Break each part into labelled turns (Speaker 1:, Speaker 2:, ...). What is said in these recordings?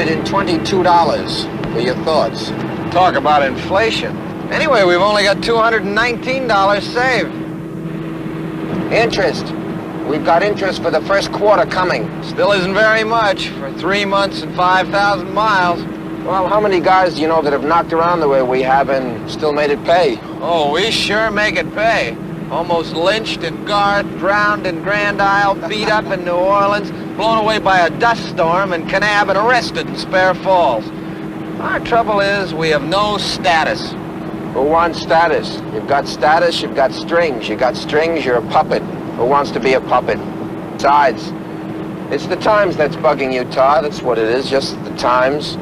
Speaker 1: $222 for your thoughts.
Speaker 2: Talk about inflation. Anyway, we've only got $219 saved.
Speaker 1: Interest. We've got interest for the first quarter coming.
Speaker 2: Still isn't very much for 3 months and 5,000 miles.
Speaker 1: Well, how many guys do you know that have knocked around the way we have and still made it pay?
Speaker 2: Oh, we sure make it pay. Almost lynched in Garth, drowned in Grand Isle, beat up in New Orleans, blown away by a dust storm in Kanab, and arrested in Spare Falls. Our trouble is we have no status.
Speaker 1: Who wants status? You've got status, you've got strings. You got strings, you're a puppet. Who wants to be a puppet? Besides, it's the times that's bugging you, Todd. That's what it is, just the times.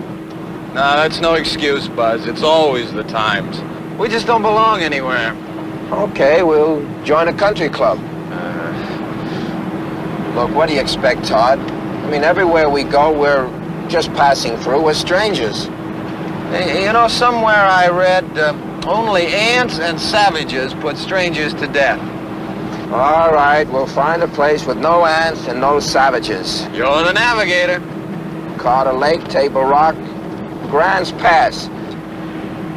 Speaker 2: No, that's no excuse, Buzz. It's always the times. We just don't belong anywhere.
Speaker 1: Okay, we'll join a country club. Look, what do you expect, Todd? I mean, everywhere we go, we're just passing through. We're strangers.
Speaker 2: You know, somewhere I read only ants and savages put strangers to death.
Speaker 1: All right, we'll find a place with no ants and no savages.
Speaker 2: You're the navigator.
Speaker 1: Carter Lake, Table Rock, Grants Pass.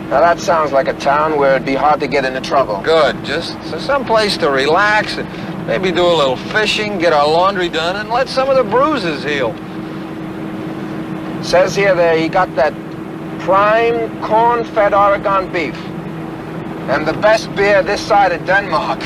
Speaker 1: Now that sounds like a town where it'd be hard to get into trouble.
Speaker 2: Good, just some place to relax and maybe do a little fishing, get our laundry done, and let some of the bruises heal.
Speaker 1: Says here that he got that prime corn-fed Oregon beef and the best beer this side of Denmark.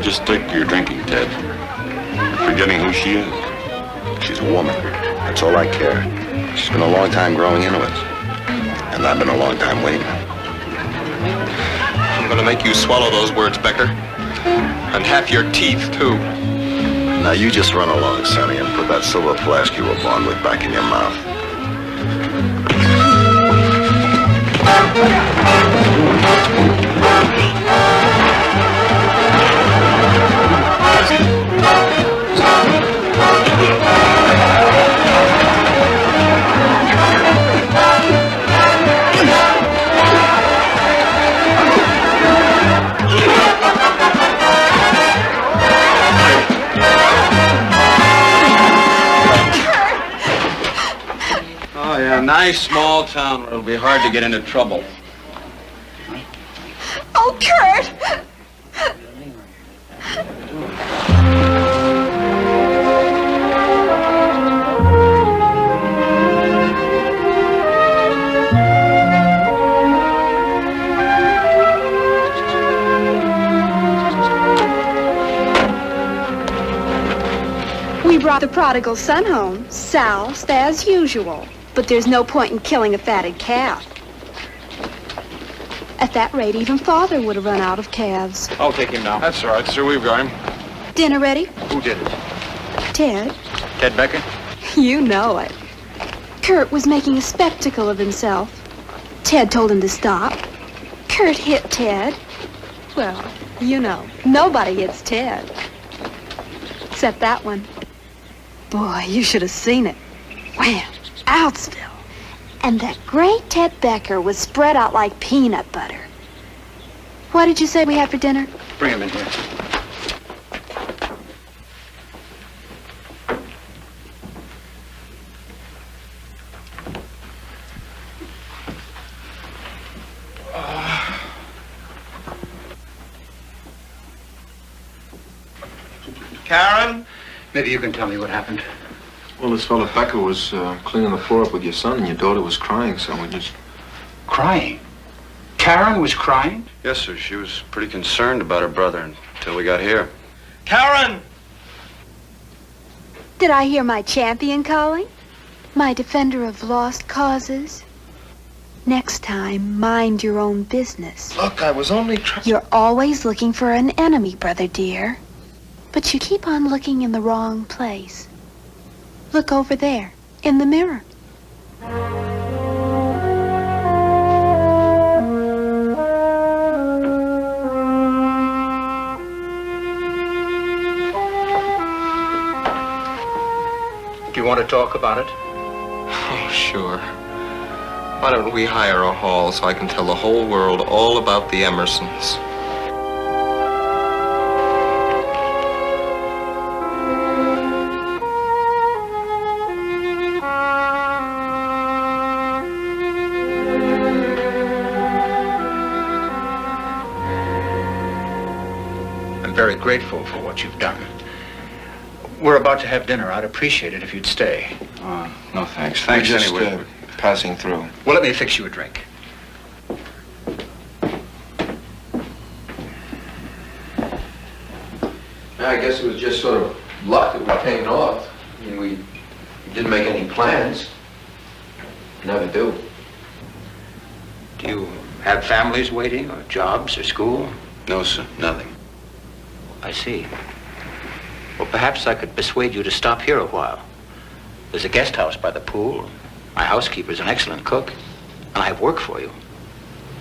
Speaker 3: Just stick to your drinking, Ted. You're forgetting who she is.
Speaker 4: She's a woman. That's all I care. She's been a long time growing into it. And I've been a long time waiting.
Speaker 5: I'm gonna make you swallow those words, Becker. And half your teeth, too.
Speaker 4: Now you just run along, Sonny, and put that silver flask you were born with back in your mouth.
Speaker 2: Nice small town where it'll be hard to get into trouble.
Speaker 6: Oh, Kurt!
Speaker 7: We brought the prodigal son home, soused as usual. But there's no point in killing a fatted calf. At that rate, even Father would have run out of calves.
Speaker 5: I'll take him now.
Speaker 3: That's all right, sir. We've got him.
Speaker 7: Dinner ready?
Speaker 5: Who did it?
Speaker 7: Ted.
Speaker 5: Ted Becker?
Speaker 7: You know it. Kurt was making a spectacle of himself. Ted told him to stop. Kurt hit Ted. Well, you know, nobody hits Ted. Except that one. Boy, you should have seen it. Wham! Outsville. And that great Ted Becker was spread out like peanut butter. What did you say we had for dinner?
Speaker 5: Bring him in here.
Speaker 2: Karen?
Speaker 5: Maybe you can tell me what happened.
Speaker 8: Well, this fellow Becker was cleaning the floor up with your son, and your daughter was crying, so we just...
Speaker 5: Crying?
Speaker 6: Karen was crying?
Speaker 3: Yes, sir. She was pretty concerned about her brother until we got here.
Speaker 6: Karen!
Speaker 7: Did I hear my champion calling? My defender of lost causes? Next time, mind your own business.
Speaker 8: Look, I was only trying...
Speaker 7: You're always looking for an enemy, brother dear. But you keep on looking in the wrong place. Look over there, in the mirror.
Speaker 6: Do you want to talk about it?
Speaker 5: Oh, sure. Why don't we hire a hall so I can tell the whole world all about the Emersons?
Speaker 6: I'm very grateful for what you've done. We're about to have dinner. I'd appreciate it if you'd stay.
Speaker 3: No, thanks. Thanks
Speaker 8: We're just,
Speaker 3: anyway.
Speaker 8: passing through.
Speaker 6: Well, let me fix you a drink.
Speaker 1: I guess it was just sort of luck that we came north. I mean, we didn't make any plans. Never do.
Speaker 6: Do you have families waiting, or jobs, or school?
Speaker 3: No, sir. Nothing.
Speaker 6: I see. Well, perhaps I could persuade you to stop here a while. There's a guest house by the pool. My housekeeper's an excellent cook, and I have work for you.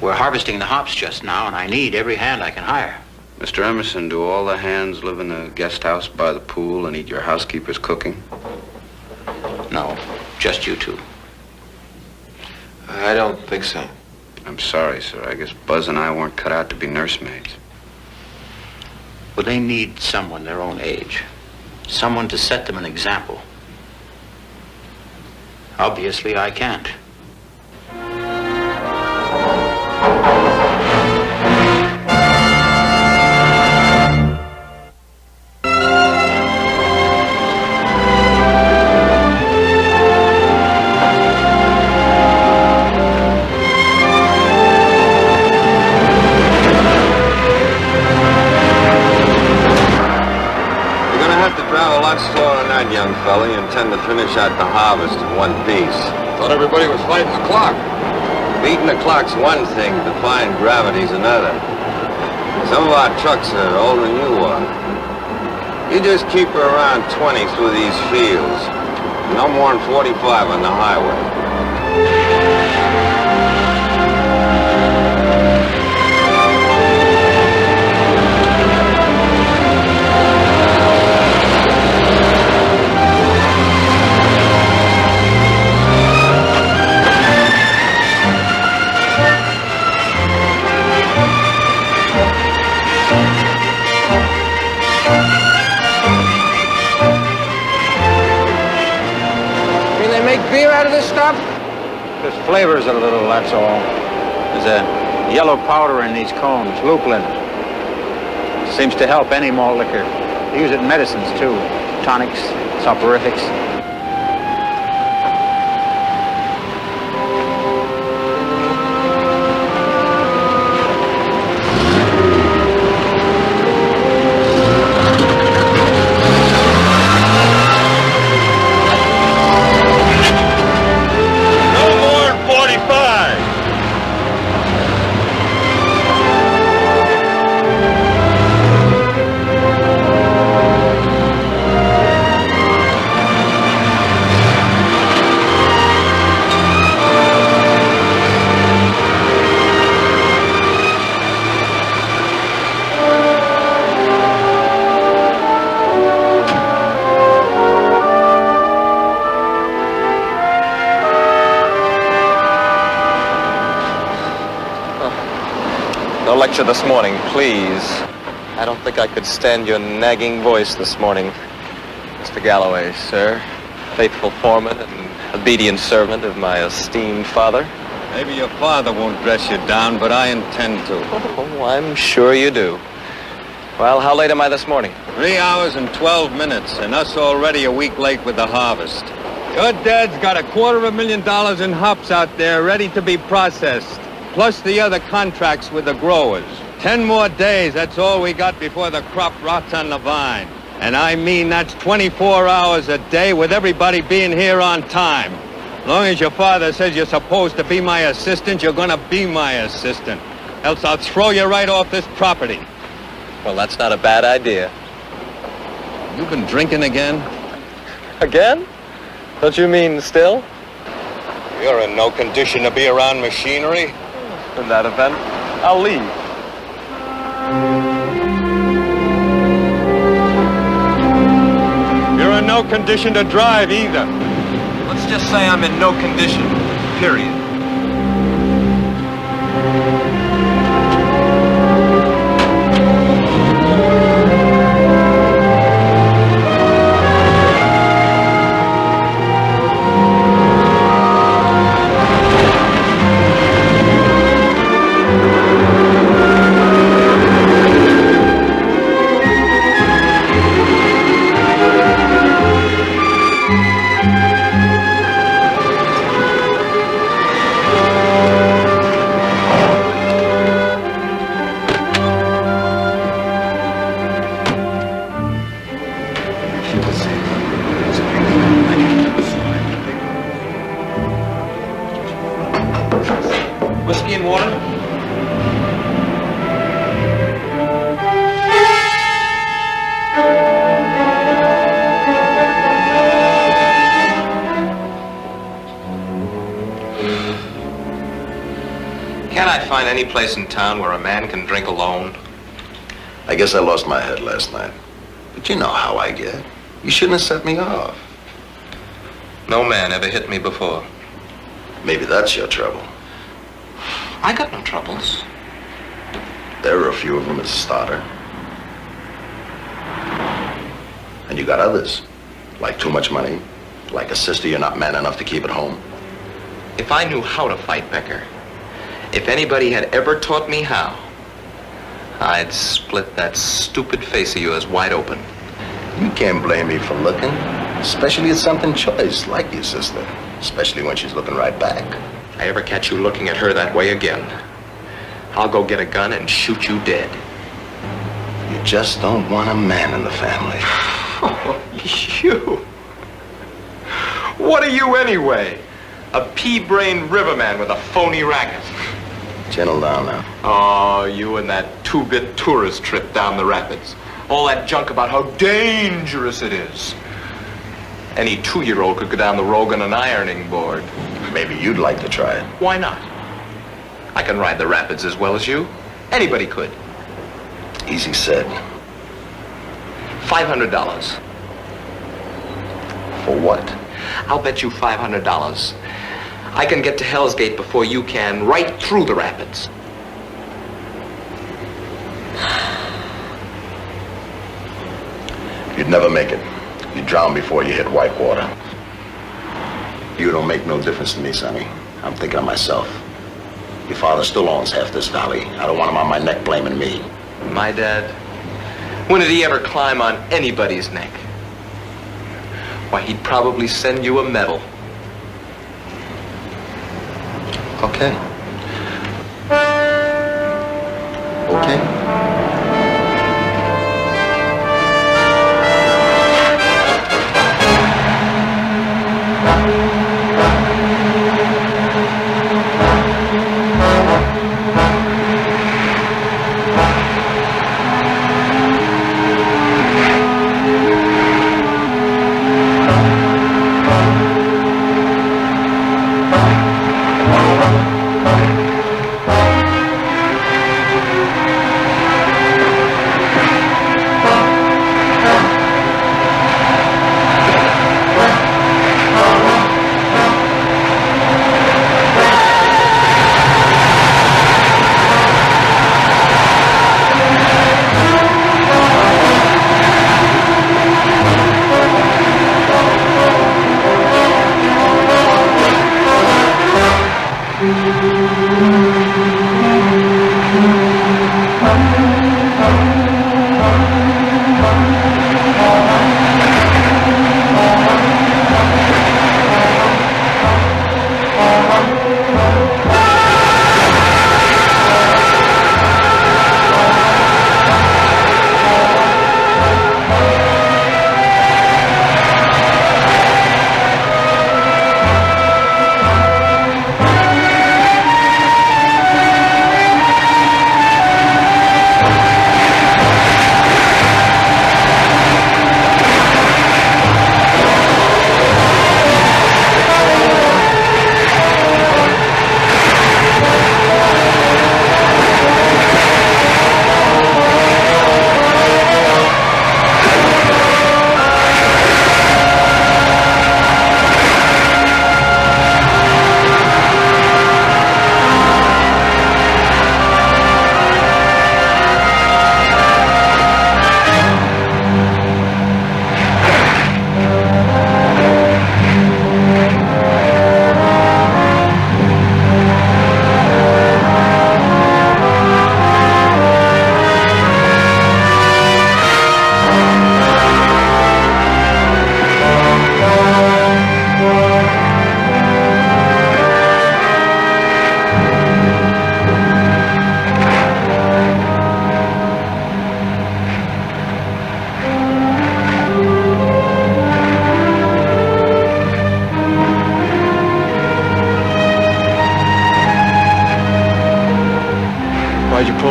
Speaker 6: We're harvesting the hops just now, and I need every hand I can hire.
Speaker 3: Mr. Emerson, do all the hands live in the guest house by the pool and eat your housekeeper's cooking?
Speaker 6: No, just you two.
Speaker 1: I don't think so.
Speaker 3: I'm sorry, sir. I guess Buzz and I weren't cut out to be nursemaids.
Speaker 6: Well, they need someone their own age. Someone to set them an example. Obviously, I can't.
Speaker 9: Young fella, you intend to finish out the harvest in one piece.
Speaker 5: Thought everybody was fighting the clock.
Speaker 9: Beating the clock's one thing, defying gravity's another. Some of our trucks are older than you are. You just keep her around 20 through these fields. No more than 45 on the highway.
Speaker 1: Beer out of this stuff?
Speaker 10: Just flavors it a little, that's all. There's a yellow powder in these cones, lupulin. Seems to help any malt liquor. They use it in medicines, too. Tonics, soporifics.
Speaker 5: No lecture this morning, please. I don't think I could stand your nagging voice this morning. Mr. Galloway, sir. Faithful foreman and obedient servant of my esteemed father.
Speaker 9: Maybe your father won't dress you down, but I intend to.
Speaker 5: Oh, I'm sure you do. Well, how late am I this morning?
Speaker 9: 3 hours and 12 minutes, and us already a week late with the harvest. Your dad's got $250,000 in hops out there ready to be processed.
Speaker 2: plus the other contracts with the growers. 10 more days, that's all we got before the crop rots on the vine. And I mean that's 24 hours a day with everybody being here on time. As long as your father says you're supposed to be my assistant, you're gonna be my assistant. Else I'll throw you right off this property.
Speaker 5: Well, that's not a bad idea.
Speaker 2: You been drinking again?
Speaker 5: Again? Don't you mean still?
Speaker 9: You're in no condition to be around machinery.
Speaker 5: In that event, I'll leave.
Speaker 2: You're in no condition to drive either.
Speaker 5: Let's just say I'm in no condition, period. Whiskey and water? Can't I find any place in town where a man can drink alone?
Speaker 4: I guess I lost my head last night. But you know how I get. You shouldn't have set me off.
Speaker 5: No man ever hit me before.
Speaker 4: Maybe that's your trouble.
Speaker 5: I got no troubles.
Speaker 4: There are a few of them as a starter. And you got others. Like too much money. Like a sister you're not man enough to keep at home.
Speaker 5: If I knew how to fight, Becker, if anybody had ever taught me how, I'd split that stupid face of yours wide open.
Speaker 4: You can't blame me for looking. Especially at something choice, like your sister. Especially when she's looking right back.
Speaker 5: If I ever catch you looking at her that way again, I'll go get a gun and shoot you dead.
Speaker 4: You just don't want a man in the family.
Speaker 5: Oh, you. What are you anyway? A pea-brained riverman with a phony racket.
Speaker 4: Gentle down now.
Speaker 5: Oh, you and that two-bit tourist trip down the rapids. All that junk about how dangerous it is. Any 2-year-old could go down the road on an ironing board.
Speaker 4: Maybe you'd like to try it.
Speaker 5: Why not? I can ride the rapids as well as you. Anybody could.
Speaker 4: Easy said.
Speaker 5: $500.
Speaker 4: For what?
Speaker 5: I'll bet you $500. I can get to Hell's Gate before you can, right through the rapids.
Speaker 4: You'd never make it. You'd drown before you hit white water. You don't make no difference to me, Sonny. I'm thinking of myself. Your father still owns half this valley. I don't want him on my neck blaming me.
Speaker 5: My dad? When did he ever climb on anybody's neck? Why, he'd probably send you a medal.
Speaker 4: Okay. Okay.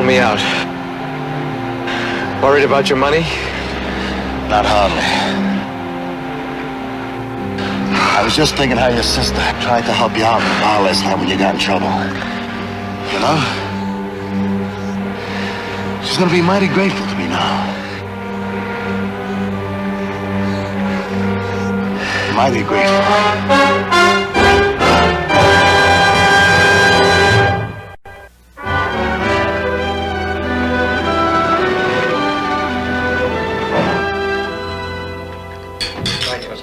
Speaker 2: pull me out. Worried about your money?
Speaker 4: Not hardly. I was just thinking how your sister tried to help you out in the bar last night when you got in trouble. You know? She's gonna be mighty grateful to me now. Mighty grateful.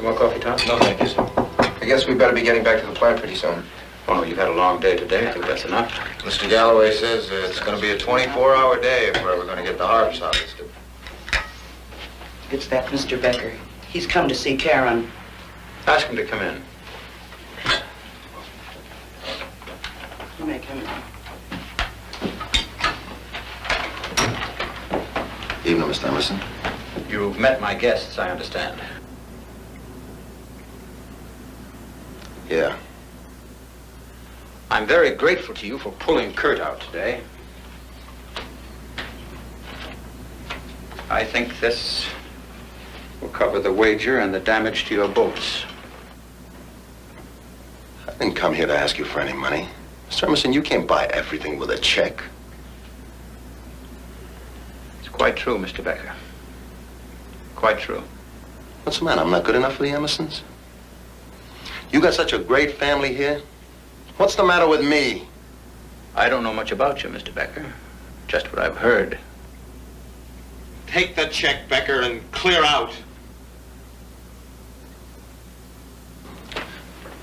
Speaker 6: More coffee, Tom?
Speaker 3: No, thank you, sir.
Speaker 1: I guess we better be getting back to the plant pretty soon.
Speaker 6: Oh, you've had a long day today. I think that's enough.
Speaker 9: Mr. Galloway says it's going to be a 24-hour day if we're ever going to get the harvest harvested.
Speaker 11: It's that Mr. Becker. He's come to see Karen.
Speaker 6: Ask him to come in.
Speaker 11: You may come in.
Speaker 4: Evening, Mr. Emerson.
Speaker 6: You've met my guests, I understand.
Speaker 4: Yeah.
Speaker 6: I'm very grateful to you for pulling Kurt out today. I think this will cover the wager and the damage to your boats.
Speaker 4: I didn't come here to ask you for any money. Mr. Emerson, you can't buy everything with a check.
Speaker 6: It's quite true, Mr. Becker. Quite true.
Speaker 4: What's the matter? I'm not good enough for the Emersons? You got such a great family here. What's the matter with me?
Speaker 6: I don't know much about you, Mr. Becker. Just what I've heard.
Speaker 9: Take the check, Becker, and clear out.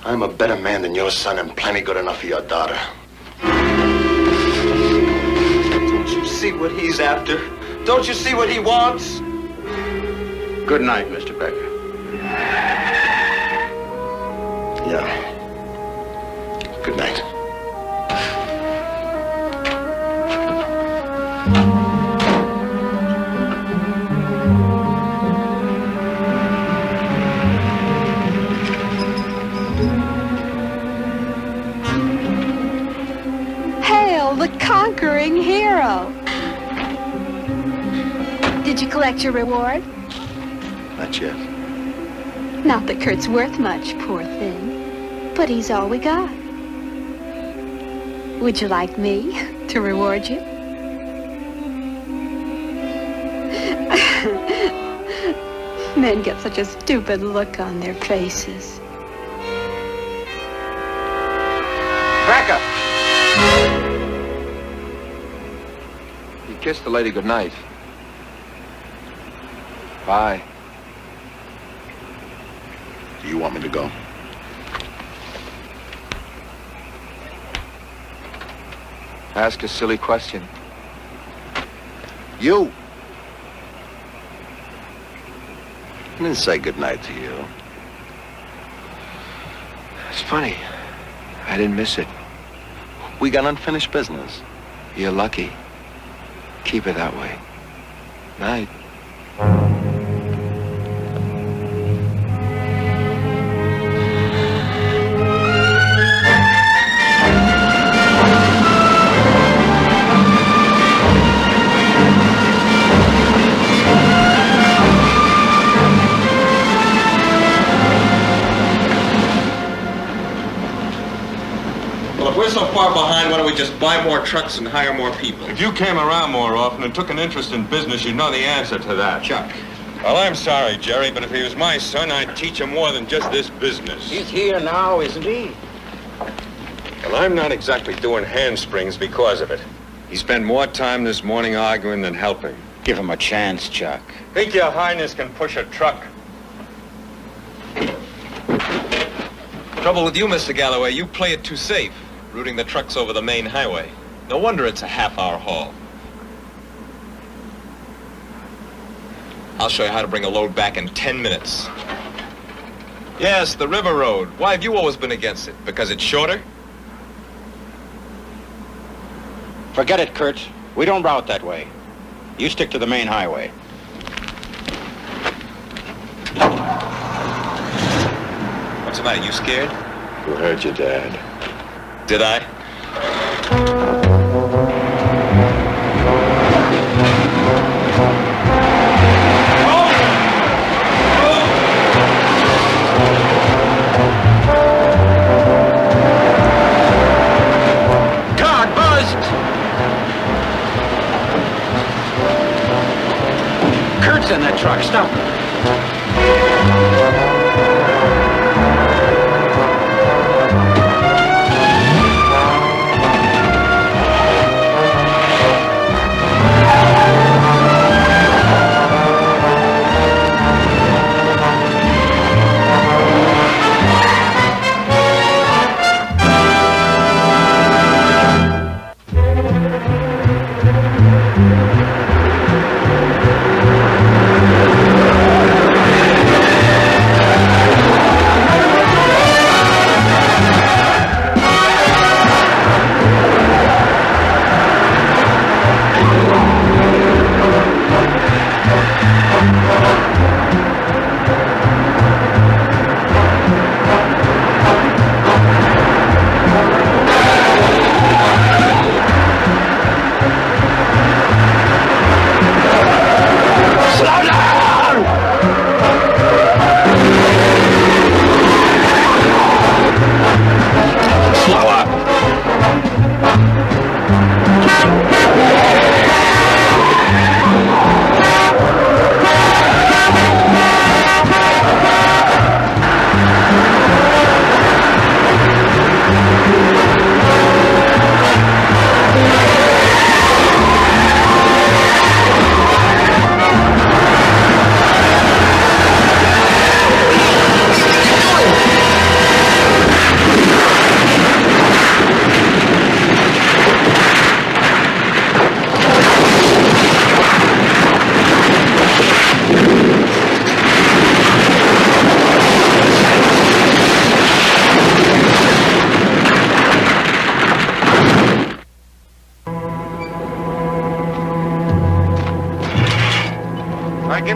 Speaker 4: I'm a better man than your son and plenty good enough for your daughter.
Speaker 9: Don't you see what he's after? Don't you see what he wants?
Speaker 6: Good night, Mr. Becker.
Speaker 4: Yeah. Good night.
Speaker 7: Hail the conquering hero! Did you collect your reward?
Speaker 4: Not yet.
Speaker 7: Not that Kurt's worth much, poor thing. But he's all we got. Would you like me to reward you? Men get such a stupid look on their faces.
Speaker 1: Back up! You kissed the lady goodnight. Bye.
Speaker 4: Do you want me to go?
Speaker 1: Ask a silly question.
Speaker 4: You! I didn't say goodnight to you.
Speaker 1: It's funny. I didn't miss it.
Speaker 4: We got unfinished business.
Speaker 1: You're lucky. Keep it that way. Night.
Speaker 9: We're so far behind, why don't we just buy more trucks and hire more people?
Speaker 12: If you came around more often and took an interest in business, you'd know the answer to that.
Speaker 6: Chuck.
Speaker 12: Well, I'm sorry, Jerry, but if he was my son, I'd teach him more than just this business.
Speaker 6: He's here now, isn't he?
Speaker 12: Well, I'm not exactly doing handsprings because of it. He spent more time this morning arguing than helping.
Speaker 10: Give him a chance, Chuck.
Speaker 12: Think your highness can push a truck?
Speaker 5: Trouble with you, Mr. Galloway, you play it too safe, routing the trucks over the main highway. No wonder it's a half-hour haul. I'll show you how to bring a load back in 10 minutes. Yes, the river road. Why have you always been against it? Because it's shorter?
Speaker 10: Forget it, Kurt. We don't route that way. You stick to the main highway.
Speaker 5: What's the matter, you scared?
Speaker 12: You heard your dad.
Speaker 5: Did I?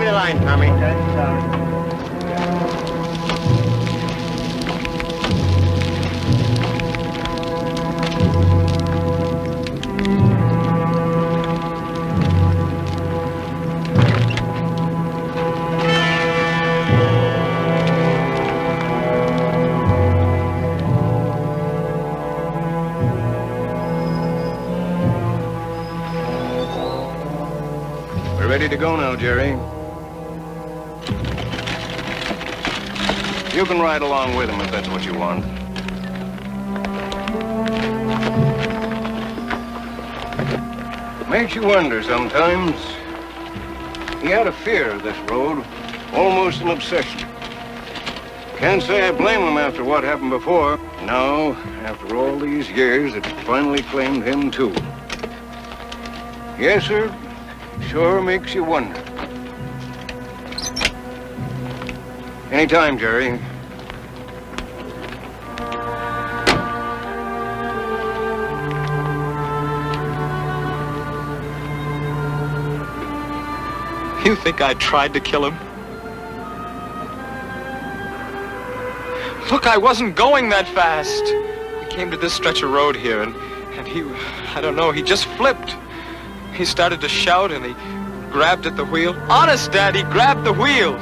Speaker 10: me the line, Tommy.
Speaker 13: Ready to go now, Jerry. You can ride along with him if that's what you want. Makes you wonder sometimes. He had a fear of this road, almost an obsession. Can't say I blame him after what happened before. Now, after all these years, it finally claimed him too. Yes, sir. Sure makes you wonder. Anytime, Jerry.
Speaker 5: You think I tried to kill him? Look, I wasn't going that fast. We came to this stretch of road here, and he, I don't know, he just flipped. He started to shout, and he grabbed at the wheel. Honest, Dad, he grabbed the wheel.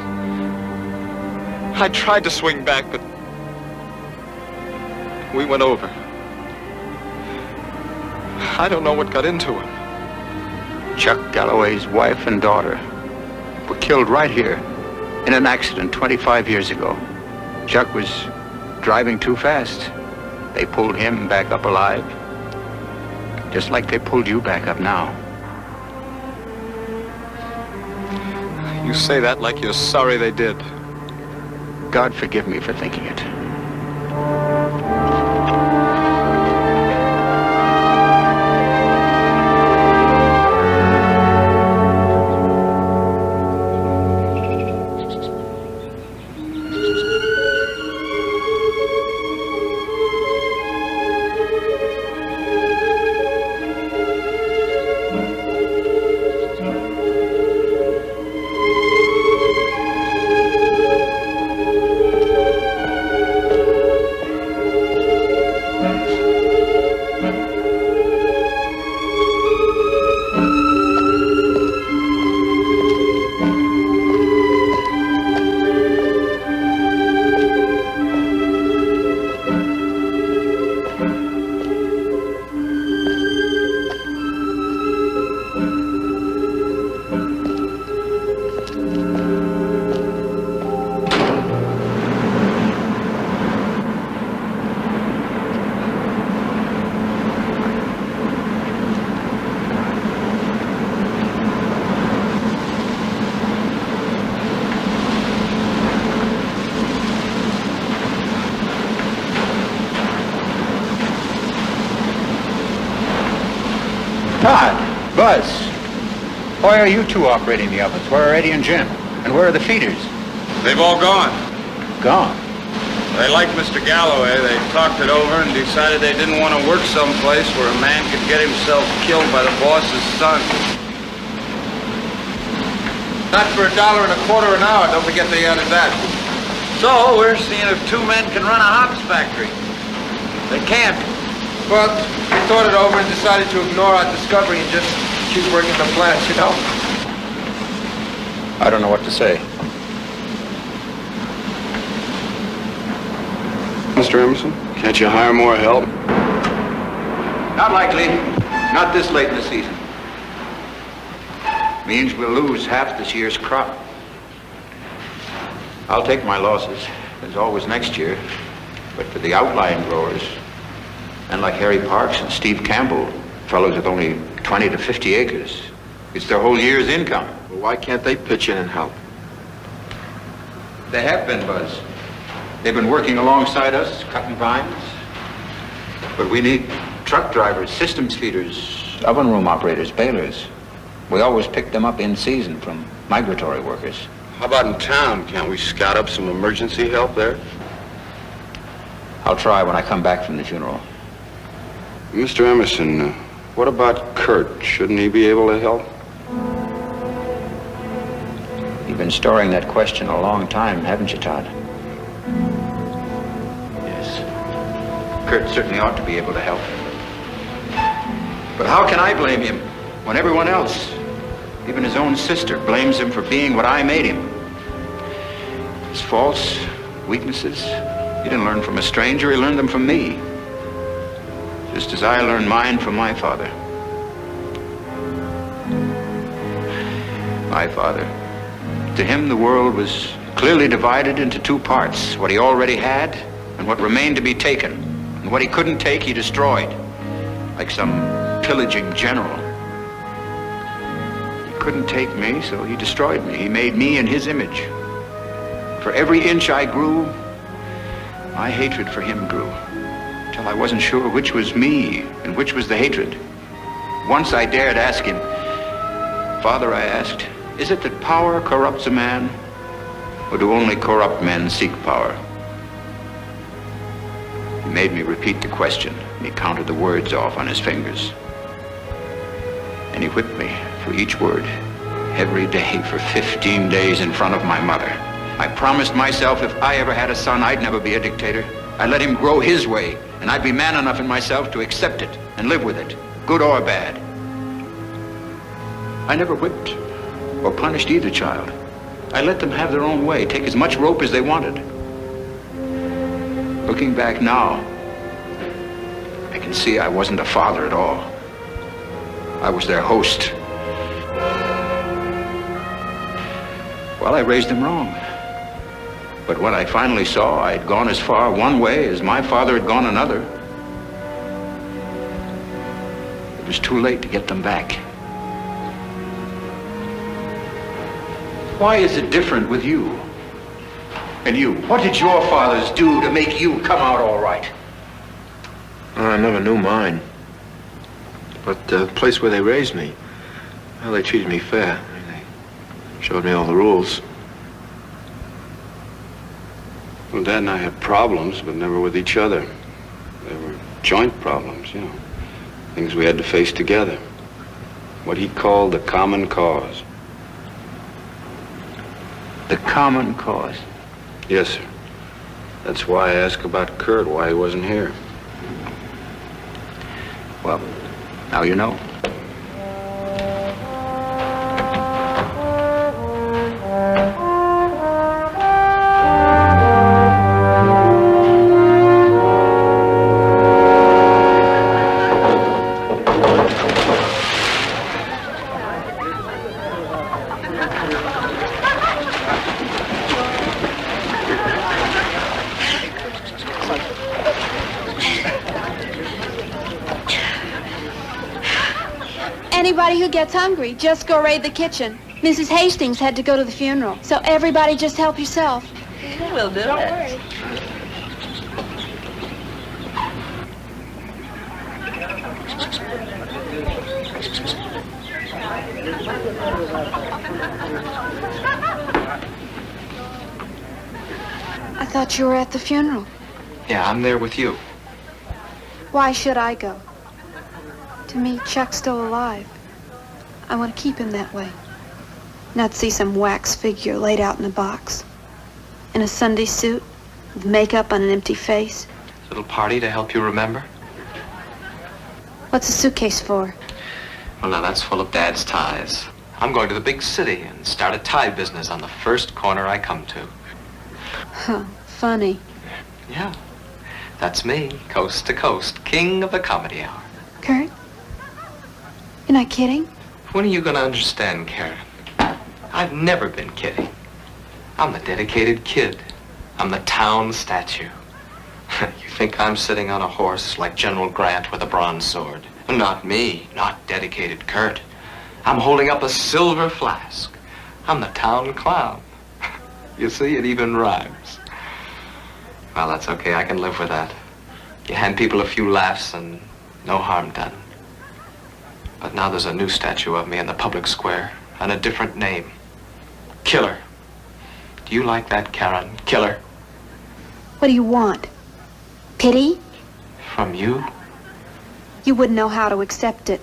Speaker 5: I tried to swing back, but we went over. I don't know what got into him.
Speaker 10: Chuck Galloway's wife and daughter were killed right here in an accident 25 years ago. Chuck was driving too fast. They pulled him back up alive, just like they pulled you back up now.
Speaker 5: You say that like you're sorry they did.
Speaker 10: God forgive me for thinking it. Tod, Buz, why are you two operating the ovens? Where are Eddie and Jim? And where are the feeders?
Speaker 12: They've all gone.
Speaker 10: Gone.
Speaker 12: They liked Mr. Galloway. They talked it over and decided they didn't want to work someplace where a man could get himself killed by the boss's son.
Speaker 2: Not for $1.25 an hour, don't forget they added that. So, we're seeing if two men can run a hops factory. They can't. Well, we thought it over and decided to ignore our discovery and just keep working the plants, you know?
Speaker 10: I don't know what to say.
Speaker 13: Mr. Emerson, can't you hire more help?
Speaker 10: Not likely. Not this late in the season. Means we'll lose half this year's crop. I'll take my losses. There's always next year. But for the outlying growers, and like Harry Parks and Steve Campbell, fellows with only 20 to 50 acres, it's their whole year's income.
Speaker 8: Well, why can't they pitch in and help?
Speaker 10: They have been, Buz. They've been working alongside us, cutting vines. But we need truck drivers, systems feeders, oven room operators, balers. We always pick them up in season from migratory workers.
Speaker 13: How about in town? Can't we scout up some emergency help there?
Speaker 10: I'll try when I come back from the funeral.
Speaker 13: Mr. Emerson, what about Kurt? Shouldn't he be able to help?
Speaker 10: He been storing that question a long time, haven't you, Tod?
Speaker 3: Yes. Kurt certainly ought to be able to help. But how can I blame him when everyone else, even his own sister, blames him for being what I made him? His faults, weaknesses, he didn't learn from a stranger, he learned them from me. Just as I learned mine from my father. My father. To him, the world was clearly divided into two parts, what he already had and what remained to be taken. And what he couldn't take, he destroyed, like some pillaging general. He couldn't take me, so he destroyed me. He made me in his image. For every inch I grew, my hatred for him grew, till I wasn't sure which was me and which was the hatred. Once I dared ask him, "Father," I asked, "is it that power corrupts a man, or do only corrupt men seek power?" He made me repeat the question, and he counted the words off on his fingers. And he whipped me for each word, every day for 15 days in front of my mother. I promised myself if I ever had a son, I'd never be a dictator. I'd let him grow his way, and I'd be man enough in myself to accept it and live with it, good or bad. I never whipped or punished either child. I let them have their own way, take as much rope as they wanted. Looking back now, I can see I wasn't a father at all. I was their host. Well, I raised them wrong. But when I finally saw I'd gone as far one way as my father had gone another, it was too late to get them back. Why is it different with you? And you? What did your fathers do to make you come out all right?
Speaker 8: I never knew mine. But the place where they raised me, well, they treated me fair. I mean, they showed me all the rules. Well, Dad and I had problems, but never with each other. They were joint problems, you know. Things we had to face together. What he called the common cause.
Speaker 3: The common cause?
Speaker 8: Yes, sir. That's why I asked about Kurt, why he wasn't here.
Speaker 3: Well, now you know.
Speaker 7: Anybody who gets hungry, just go raid the kitchen. Mrs. Hastings had to go to the funeral, so everybody just help yourself.
Speaker 11: We'll do it.
Speaker 7: Don't worry. I thought you were at the funeral.
Speaker 5: Yeah, I'm there with you.
Speaker 7: Why should I go? To me, Chuck's still alive. I want to keep him that way. Not see some wax figure laid out in a box. In a Sunday suit, with makeup on an empty face.
Speaker 5: Little party to help you remember?
Speaker 7: What's a suitcase for?
Speaker 5: Well, now that's full of Dad's ties. I'm going to the big city and start a tie business on the first corner I come to.
Speaker 7: Huh, funny.
Speaker 5: Yeah, that's me, coast to coast, king of the comedy hour.
Speaker 7: Kurt? You're not kidding?
Speaker 5: When are you going to understand, Karen? I've never been kidding. I'm the dedicated kid. I'm the town statue. You think I'm sitting on a horse like General Grant with a bronze sword? Not me, not dedicated Kurt. I'm holding up a silver flask. I'm the town clown. You see, it even rhymes. Well, that's okay. I can live with that. You hand people a few laughs and no harm done. But now there's a new statue of me in the public square and a different name. Killer. Do you like that, Karen? Killer.
Speaker 7: What do you want? Pity?
Speaker 5: From you?
Speaker 7: You wouldn't know how to accept it.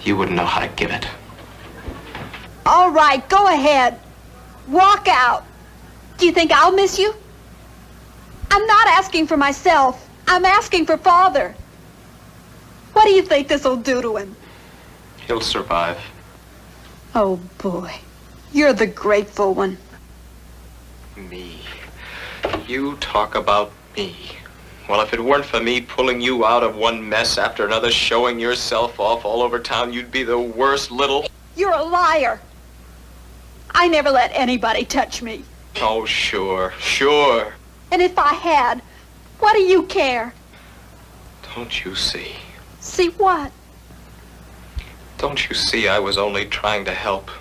Speaker 5: You wouldn't know how to give it.
Speaker 7: All right, go ahead. Walk out. Do you think I'll miss you? I'm not asking for myself. I'm asking for Father. What do you think this'll do to him?
Speaker 5: He'll survive.
Speaker 7: Oh, boy. You're the grateful one.
Speaker 5: Me. You talk about me. Well, if it weren't for me pulling you out of one mess after another, showing yourself off all over town, you'd be the worst little...
Speaker 7: You're a liar. I never let anybody touch me.
Speaker 5: Oh, sure, sure.
Speaker 7: And if I had, what do you care?
Speaker 5: Don't you see?
Speaker 7: See what?
Speaker 5: Don't you see I was only trying to help?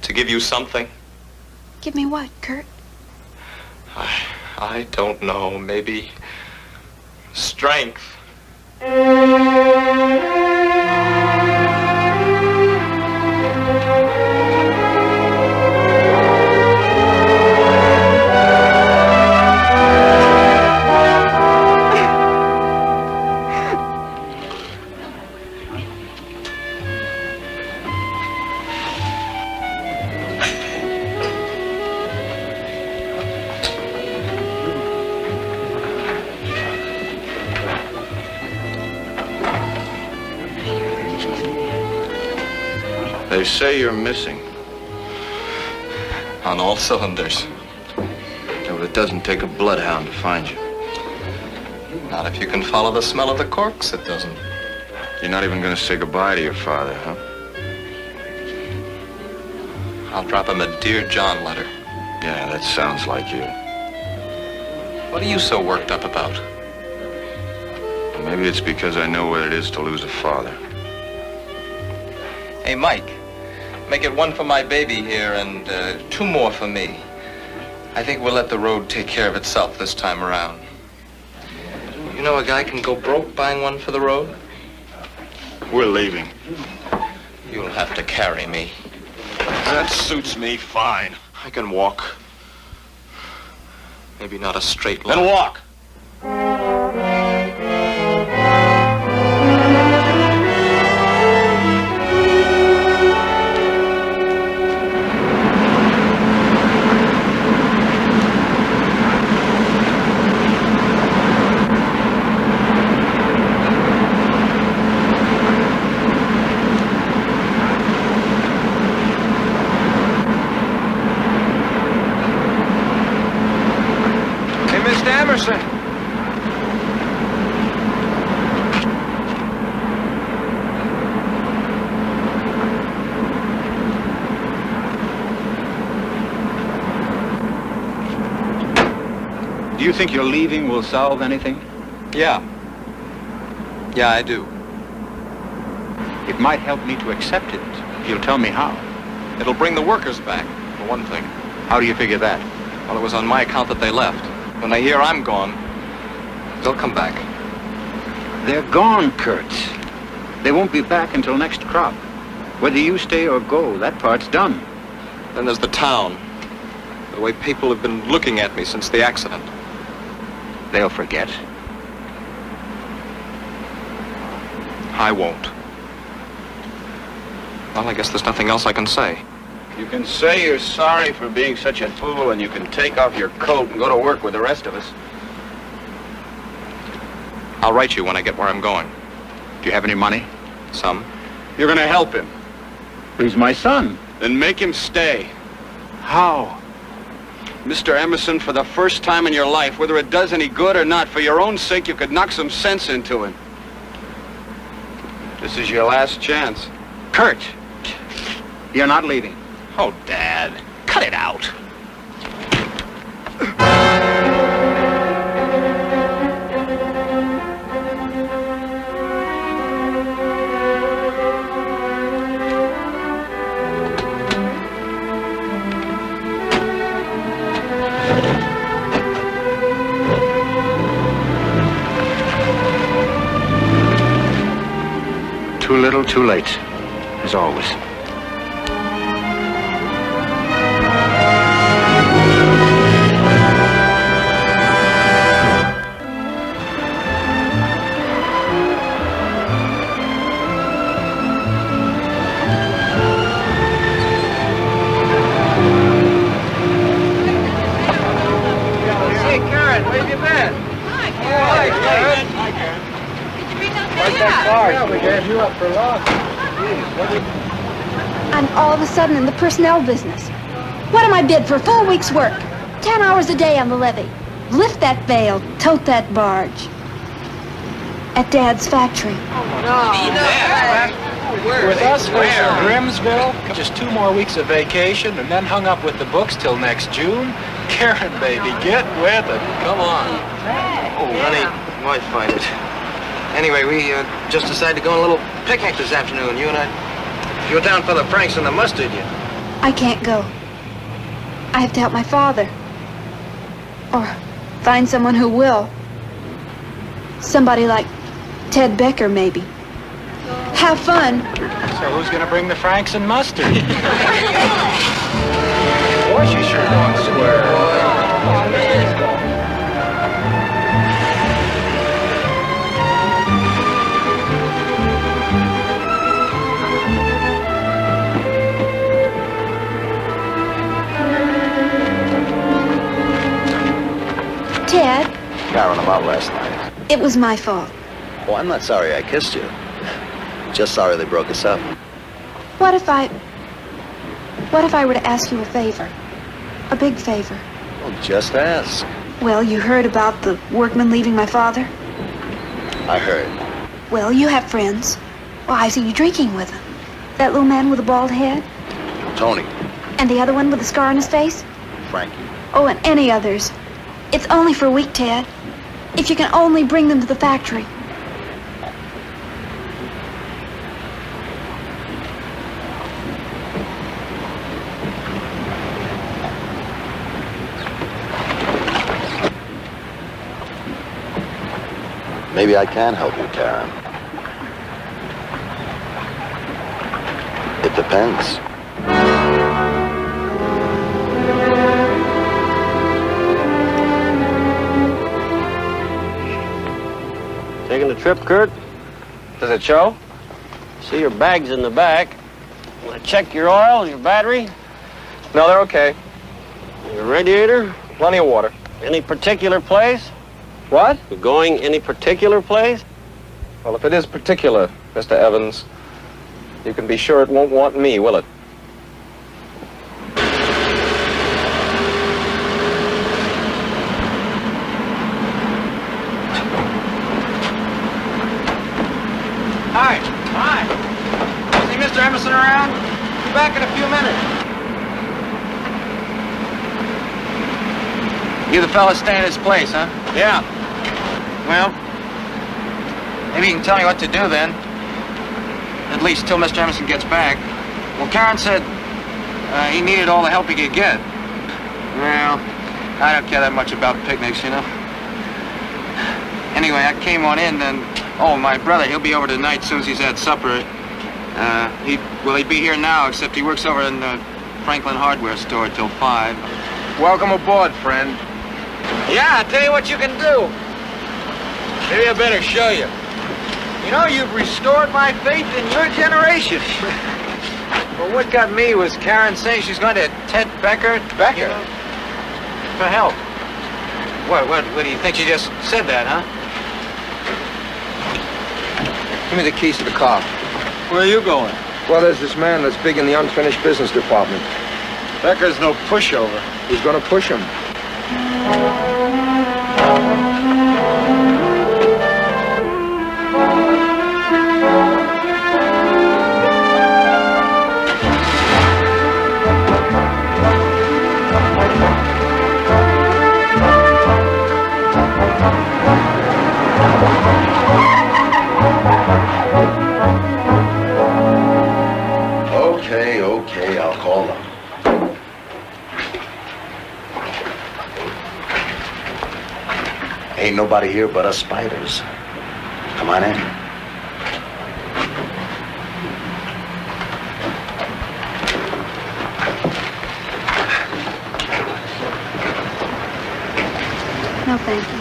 Speaker 5: To give you something?
Speaker 7: Give me what, Kurt?
Speaker 5: I don't know. Maybe strength.
Speaker 12: They say you're missing.
Speaker 5: On all cylinders.
Speaker 12: Yeah, but it doesn't take a bloodhound to find you.
Speaker 5: Not if you can follow the smell of the corks, it doesn't.
Speaker 12: You're not even going to say goodbye to your father, huh?
Speaker 5: I'll drop him a Dear John letter.
Speaker 12: Yeah, that sounds like you.
Speaker 5: What are you so worked up about?
Speaker 12: Maybe it's because I know what it is to lose a father.
Speaker 5: Hey, Mike, make it 1 for my baby here and 2 more for me. I think we'll let the road take care of itself this time around. You know a guy can go broke buying one for the road?
Speaker 12: We're leaving.
Speaker 5: You'll have to carry me.
Speaker 12: That suits me fine.
Speaker 5: I can walk. Maybe not a straight line.
Speaker 12: Then walk.
Speaker 2: Emerson.
Speaker 10: Do you think your leaving will solve anything?
Speaker 5: Yeah. Yeah, I do.
Speaker 10: It might help me to accept it. You'll tell me how.
Speaker 5: It'll bring the workers back, for one thing.
Speaker 10: How do you figure that?
Speaker 5: Well, it was on my account that they left. When they hear I'm gone, they'll come back.
Speaker 10: They're gone, Kurt. They won't be back until next crop. Whether you stay or go, that part's done.
Speaker 5: Then there's the town. The way people have been looking at me since the accident.
Speaker 10: They'll forget.
Speaker 5: I won't. Well, I guess there's nothing else I can say.
Speaker 13: You can say you're sorry for being such a fool, and you can take off your coat and go to work with the rest of us.
Speaker 5: I'll write you when I get where I'm going.
Speaker 10: Do you have any money?
Speaker 5: Some.
Speaker 13: You're gonna help him.
Speaker 10: He's my son.
Speaker 13: Then make him stay.
Speaker 10: How?
Speaker 13: Mr. Emerson, for the first time in your life, whether it does any good or not, for your own sake, you could knock some sense into him. This is your last chance.
Speaker 10: Kurt, you're not leaving.
Speaker 5: Oh, Dad, cut it out.
Speaker 10: Too little, too late, as always.
Speaker 2: have you been?
Speaker 14: Hi,
Speaker 2: Hi, Karen.
Speaker 14: Hi, Karen. Did you read those
Speaker 2: Where's that car?
Speaker 14: Yeah,
Speaker 2: we gave you up for lost.
Speaker 7: I'm all of a sudden in the personnel business. What am I bid for a full week's work? 10 hours a day on the levee. Lift that bale, tote that barge. At Dad's factory.
Speaker 15: With us for Grimsville, just 2 more weeks of vacation, and then hung up with the books till next June. Karen, baby, get with it. Come on.
Speaker 2: Oh, honey, might find it. Anyway, we just decided to go on a little picnic this afternoon, you and I. If you're down for the Franks and the mustard, you...
Speaker 7: I can't go. I have to help my father. Or find someone who will. Somebody like Ted Becker, maybe. Have fun.
Speaker 15: So who's gonna bring the Franks and mustard? Boy, she sure going square.
Speaker 7: Ted,
Speaker 4: Karen, about last night.
Speaker 7: it was my fault.
Speaker 4: Well, I'm not sorry I kissed you. Just sorry they broke us up.
Speaker 7: What if I were to ask you a favor? A big favor.
Speaker 4: Well, just ask.
Speaker 7: Well, you heard about the workman leaving my father?
Speaker 4: I heard.
Speaker 7: Well, you have friends. Well, I see you drinking with them. That little man with the bald head?
Speaker 4: Tony.
Speaker 7: And the other one with the scar on his face?
Speaker 4: Frankie.
Speaker 7: Oh, and any others. It's only for a week, Ted. If you can only bring them to the factory.
Speaker 4: Maybe I can help you, Karen. It depends.
Speaker 16: Taking the trip, Kurt?
Speaker 2: Does it show?
Speaker 16: See your bags in the back. Want to check your oil, your battery,
Speaker 2: No, they're okay.
Speaker 16: your radiator?
Speaker 2: Plenty of water.
Speaker 16: Any particular place?
Speaker 2: What?
Speaker 16: You going any particular place?
Speaker 2: Well, if it is particular, Mr. Evans, you can be sure it won't want me, will it? Hi. Hi. See Mr. Emerson around? Be back in a few minutes. You the fella staying at his place, huh?
Speaker 16: Yeah.
Speaker 2: Well, maybe you can tell me what to do then. At least till Mr. Emerson gets back. Well, Karen said he needed all the help he could get. Well, I don't care that much about picnics, you know. Anyway, I came on in and... Oh, my brother, he'll be over tonight as soon as he's had supper. He'd be here now, except he works over in the Franklin Hardware store till 5.
Speaker 12: Welcome aboard, friend.
Speaker 2: Yeah, I'll tell you what you can do. Maybe I better show you. You know, you've restored my faith in your generation. Well, what got me was Karen saying she's going to Ted Becker. Becker? You know, for help. What do you think she just said that, huh? Give me the keys to the car.
Speaker 12: Where are you going?
Speaker 1: Well, there's this man that's big in the unfinished business department.
Speaker 12: Becker's no pushover.
Speaker 1: He's going to push him.
Speaker 4: Okay, I'll call them. Ain't nobody here but us spiders. Come on in.
Speaker 7: No, thank you.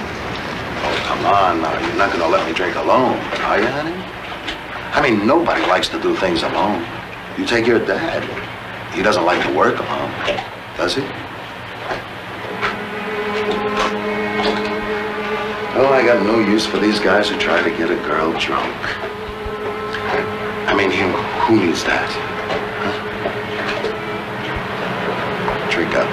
Speaker 4: Oh, come on now. You're not gonna let me drink alone, are you, honey? I mean, nobody likes to do things alone. You take your dad. He doesn't like to work alone, does he? Well, I got no use for these guys who try to get a girl drunk. I mean, who needs that? Huh? Drink up.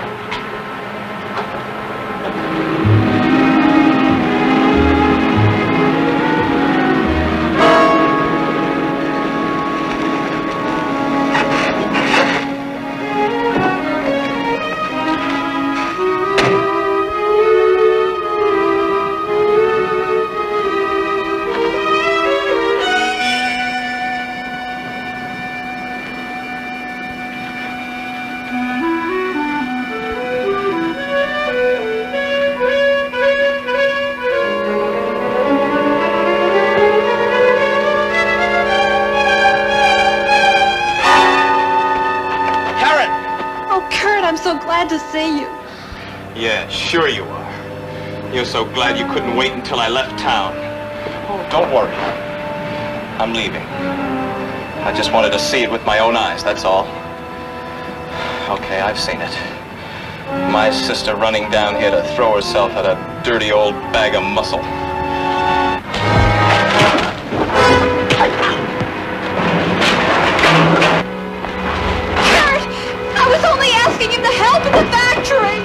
Speaker 7: To see you.
Speaker 5: Yeah, sure you are. You're so glad you couldn't wait until I left town. Oh, don't worry. I'm leaving. I just wanted to see it with my own eyes, that's all. Okay, I've seen it. My sister running down here to throw herself at a dirty old bag of muscle.
Speaker 7: I was only asking him to help in the factory.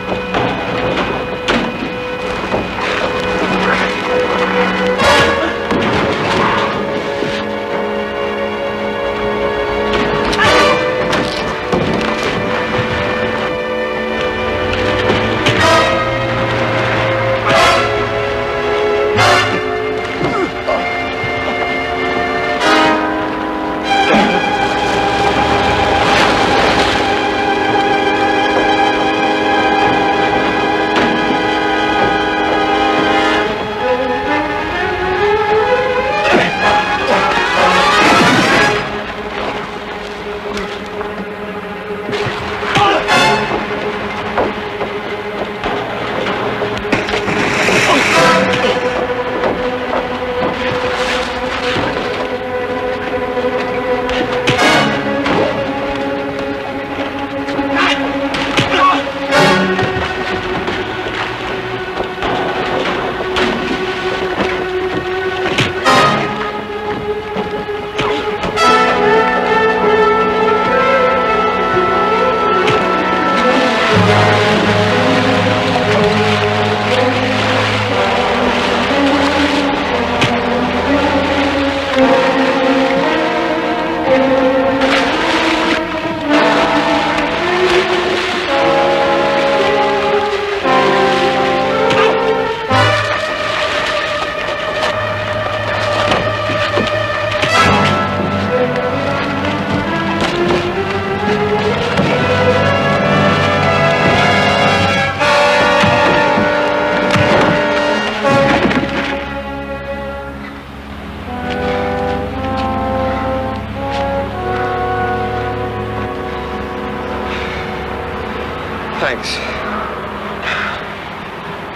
Speaker 5: Thanks.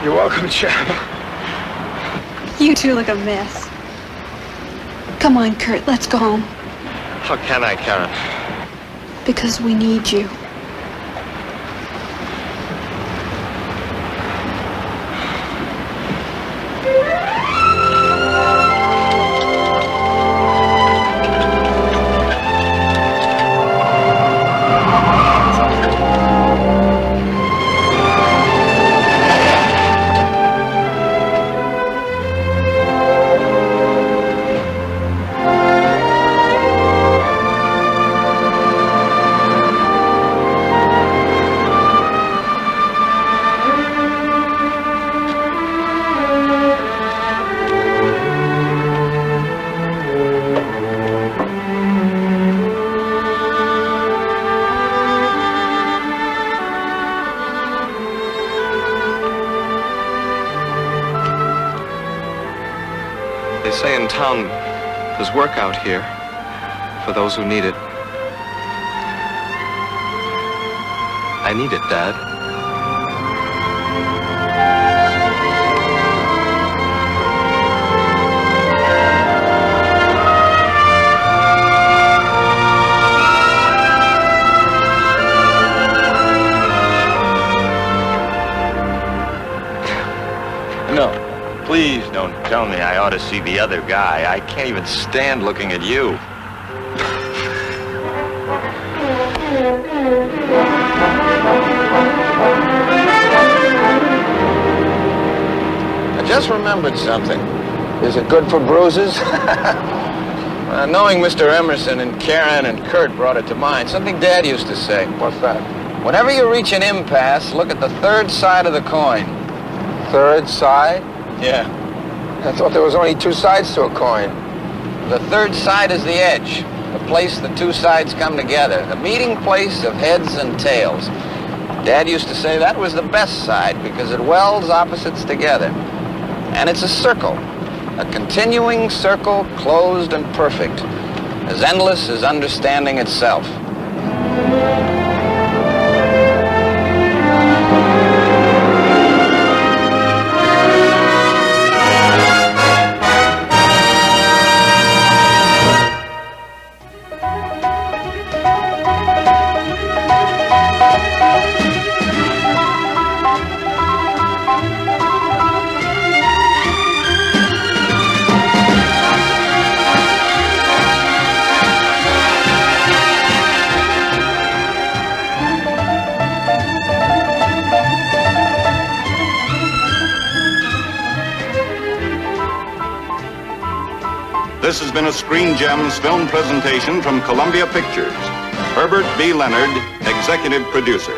Speaker 5: You're welcome, champ.
Speaker 7: You two look a mess. Come on, Kurt, let's go home.
Speaker 5: How can I, Karen?
Speaker 7: Because we need you.
Speaker 5: They say in town there's work out here for those who need it. I need it, Dad.
Speaker 10: No.
Speaker 5: Please don't tell me I ought to see the other guy. I can't even stand looking at you.
Speaker 2: I just remembered something.
Speaker 1: Is it good for bruises?
Speaker 2: Knowing Mr. Emerson and Karen and Kurt brought it to mind. Something Dad used to say.
Speaker 1: What's that?
Speaker 2: Whenever you reach an impasse, look at the third side of the coin.
Speaker 1: Third side?
Speaker 2: Yeah.
Speaker 1: I thought there was only two sides to a coin.
Speaker 2: The third side is the edge, the place the two sides come together, the meeting place of heads and tails. Dad used to say that was the best side because it welds opposites together. And it's a circle, a continuing circle, closed and perfect, as endless as understanding itself.
Speaker 17: This has been a Screen Gems film presentation from Columbia Pictures. Herbert B. Leonard, executive producer.